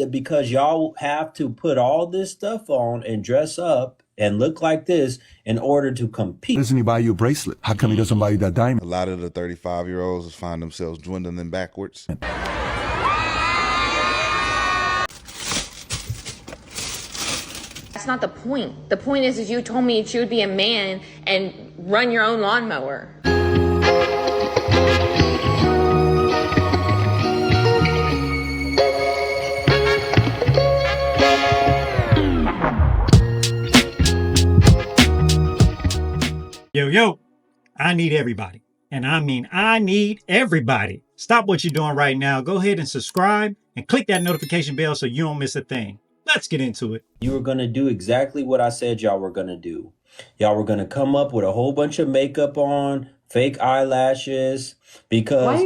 that because y'all have to put all this stuff on and dress up and look like this in order to compete. Why doesn't he buy you a bracelet? How come he doesn't buy you that diamond? A lot of the 35-year-olds find themselves dwindling backwards. That's not the point. The point is you told me that you would be a man and run your own lawnmower. Yo, I need everybody. And I mean, I need everybody. Stop what you're doing right now. Go ahead and subscribe and click that notification bell so you don't miss a thing. Let's get into it. You were going to do exactly what I said y'all were going to do. Y'all were going to come up with a whole bunch of makeup on, fake eyelashes, because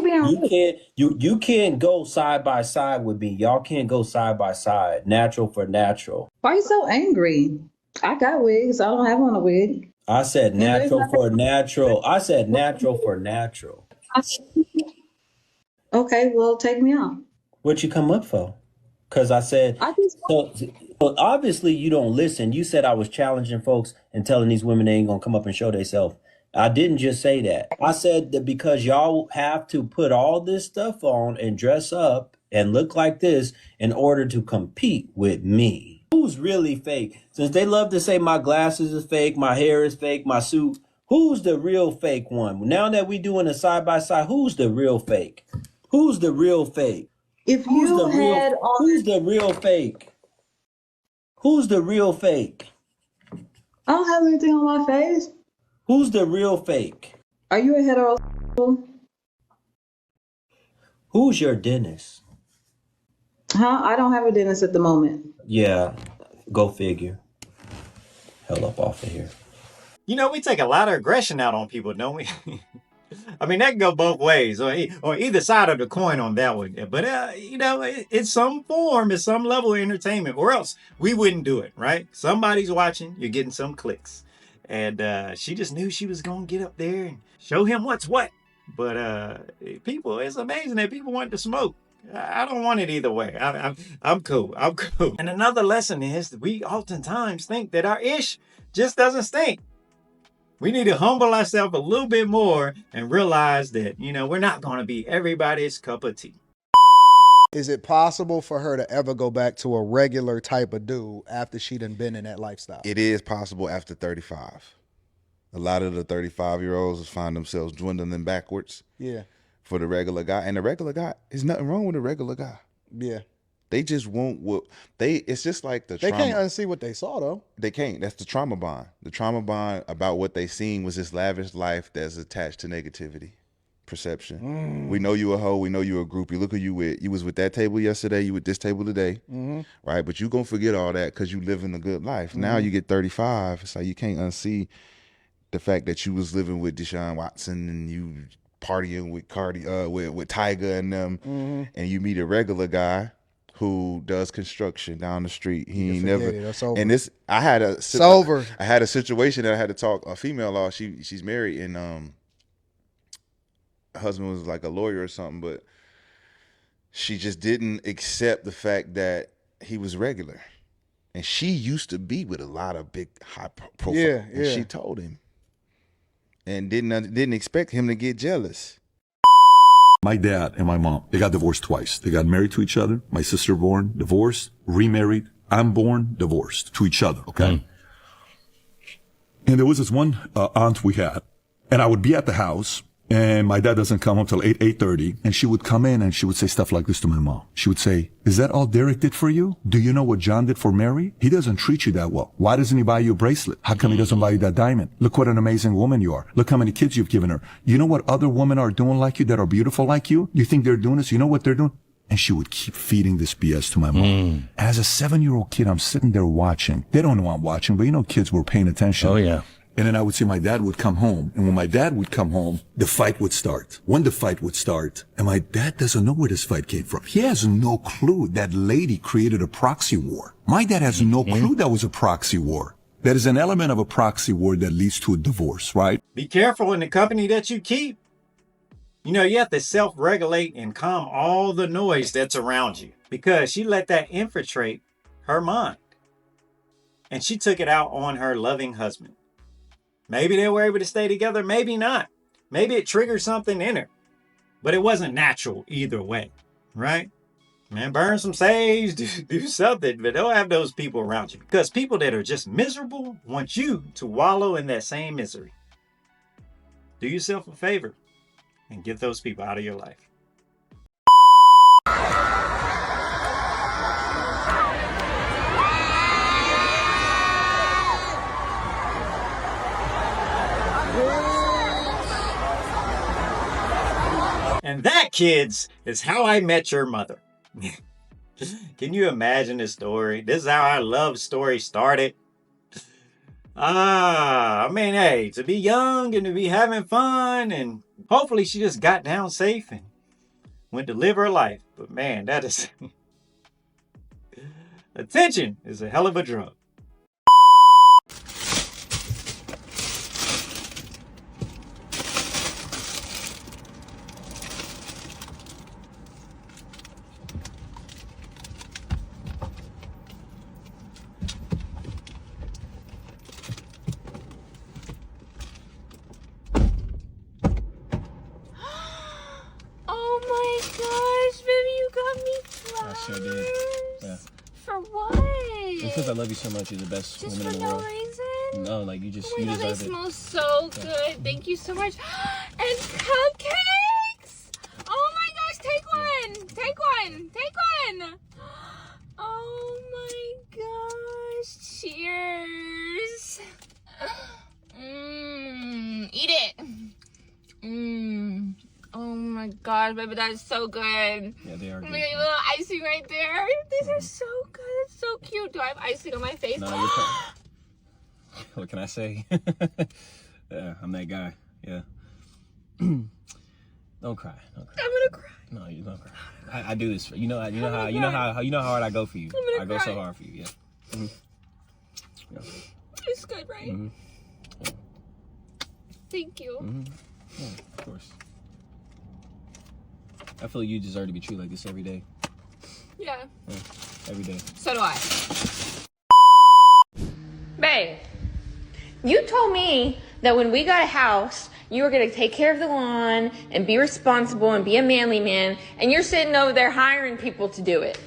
you can't go side by side with me. Y'all can't go side by side, natural for natural. Why are you so angry? I got wigs. I don't have on a wig. I said natural for natural. I said natural for natural. Okay, well, take me out. What you come up for? Because I said, so obviously you don't listen. You said I was challenging folks and telling these women they ain't going to come up and show themselves. I didn't just say that. I said that because y'all have to put all this stuff on and dress up and look like this in order to compete with me. Who's really fake? Since they love to say my glasses is fake, my hair is fake, my suit, who's the real fake one? Now that we doing a side by side, who's the real fake? Who's the real fake? If Who's you the real, had on, who's the real fake? Who's the real fake? I don't have anything on my face. Who's the real fake? Are you a hetero? Who's your dentist? Huh? I don't have a dentist at the moment. Yeah, go figure. Hell up off of here. You know, we take a lot of aggression out on people, don't we? I mean, that can go both ways, or either side of the coin on that one. But, you know, it's some form, it's some level of entertainment, or else we wouldn't do it, right? Somebody's watching, you're getting some clicks. And she just knew she was going to get up there and show him what's what. But people, it's amazing that people want to smoke. I don't want it either way. I'm cool. I'm cool. And another lesson is that we oftentimes think that our ish just doesn't stink. We need to humble ourselves a little bit more and realize that, you know, we're not going to be everybody's cup of tea. Is it possible for her to ever go back to a regular type of dude after she done been in that lifestyle? It is possible after 35. A lot of the 35-year-olds find themselves dwindling backwards. Yeah. For the regular guy. And the regular guy, there's nothing wrong with a regular guy. Yeah. They just won't, it's just like the trauma. They can't unsee what they saw, though. They can't. That's the trauma bond. The trauma bond about what they seen was this lavish life that's attached to negativity, perception. We know you a hoe. We know you a groupie. Look who you with. You was with that table yesterday. You with this table today. Right? But you going to forget all that because you living a good life. Now you get 35. It's like you can't unsee the fact that you was living with Deshaun Watson and you partying with with Tiger and them, and you meet a regular guy who does construction down the street. He ain't never. And this, I had a situation that I had to talk a female law. She's married and her husband was like a lawyer or something, but she just didn't accept the fact that he was regular, and she used to be with a lot of big high profile. Yeah. And she told him. And didn't expect him to get jealous. My dad and my mom, they got divorced twice. They got married to each other. My sister born, divorced, remarried. I'm born, divorced to each other, okay? And there was this one aunt we had, and I would be at the house, and my dad doesn't come home till 8:30, and she would come in and she would say stuff like this to my mom. She would say, "Is that all Derek did for you? Do you know what John did for Mary? He doesn't treat you that well. Why doesn't he buy you a bracelet? How come he doesn't buy you that diamond? Look what an amazing woman you are. Look how many kids you've given her. You know what other women are doing like you that are beautiful like you? You think they're doing this? You know what they're doing?" And she would keep feeding this BS to my mom. And as a 7-year-old kid, I'm sitting there watching. They don't know I'm watching, but you know kids were paying attention. Oh, yeah. And then I would see my dad would come home. And when my dad would come home, the fight would start. When the fight would start, and my dad doesn't know where this fight came from. He has no clue that lady created a proxy war. My dad has no clue that was a proxy war. There is an element of a proxy war that leads to a divorce, right? Be careful in the company that you keep. You know, you have to self-regulate and calm all the noise that's around you, because she let that infiltrate her mind. And she took it out on her loving husband. Maybe they were able to stay together, maybe not. Maybe it triggered something in her. But it wasn't natural either way, right? Man, burn some sage, do something, but don't have those people around you. Because people that are just miserable want you to wallow in that same misery. Do yourself a favor and get those people out of your life. And that, kids, is how I met your mother. Can you imagine this story? This is how our love story started. I mean, hey, to be young and to be having fun, and hopefully she just got down safe and went to live her life. But man, that is... attention is a hell of a drug. Sure did. Yeah. For what? Because I love you so much. You're the best Just woman for in the no world. reason? No, like you just Oh my you god, they deserve it. smell so good. Thank you so much. And cupcakes! Oh my gosh, take one! Take one! Take one! Oh my gosh, cheers! Eat it! Oh my god, baby, that is so good. Yeah, they are good. Look at your little icing right there. These are so good. It's so cute. Do I have icing on my face? No, you're what can I say? Yeah, I'm that guy. Yeah. Don't cry. Don't cry. I'm gonna cry. No, you don't cry. I do this for you know how hard I go for you. I go so hard for you. Yeah. Yeah. It's good, right? Yeah. Thank you. Yeah, of course. I feel you deserve to be treated like this every day. Yeah. Every day. So do I. Babe, you told me that when we got a house, you were going to take care of the lawn and be responsible and be a manly man, and you're sitting over there hiring people to do it.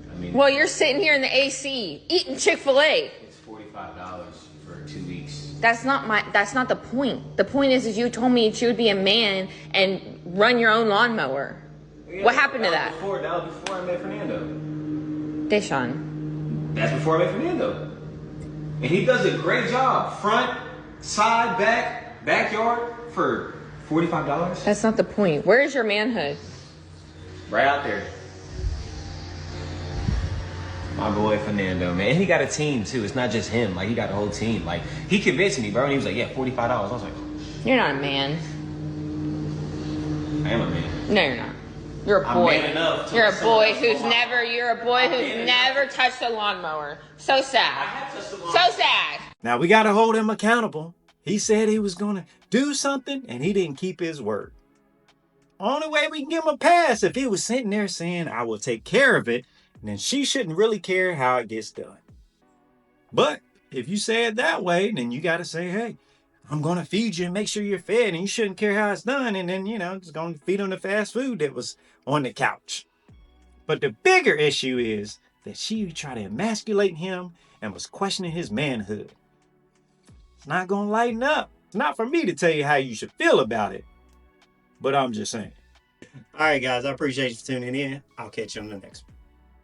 I mean, Well, you're sitting here in the AC eating Chick-fil-A. it's $45 for 2 weeks. That's not the point. The point is you told me that you would be a man and run your own lawnmower. Yeah, What happened to that? That was before I met Fernando. Deshaun. That's before I met Fernando. And he does a great job. Front, side, back, backyard for $45. That's not the point. Where is your manhood? Right out there. My boy Fernando, man. And he got a team too. It's not just him. Like, he got a whole team. Like, he convinced me, bro. And he was like, yeah, $45. I was like, You're not a man. I am a man. No, you're not. You're a I'm boy. man enough to You're a let someone boy else who's go out. never never touched a lawnmower. So sad. So sad. Now we got to hold him accountable. He said he was going to do something and he didn't keep his word. Only way we can give him a pass if he was sitting there saying, I will take care of it, then she shouldn't really care how it gets done. But if you say it that way, then you got to say, hey, I'm going to feed you and make sure you're fed, and you shouldn't care how it's done. And then, just going to feed him the fast food that was on the couch. But the bigger issue is that she tried to emasculate him and was questioning his manhood. It's not going to lighten up. It's not for me to tell you how you should feel about it. But I'm just saying. All right, guys, I appreciate you tuning in. I'll catch you on the next one.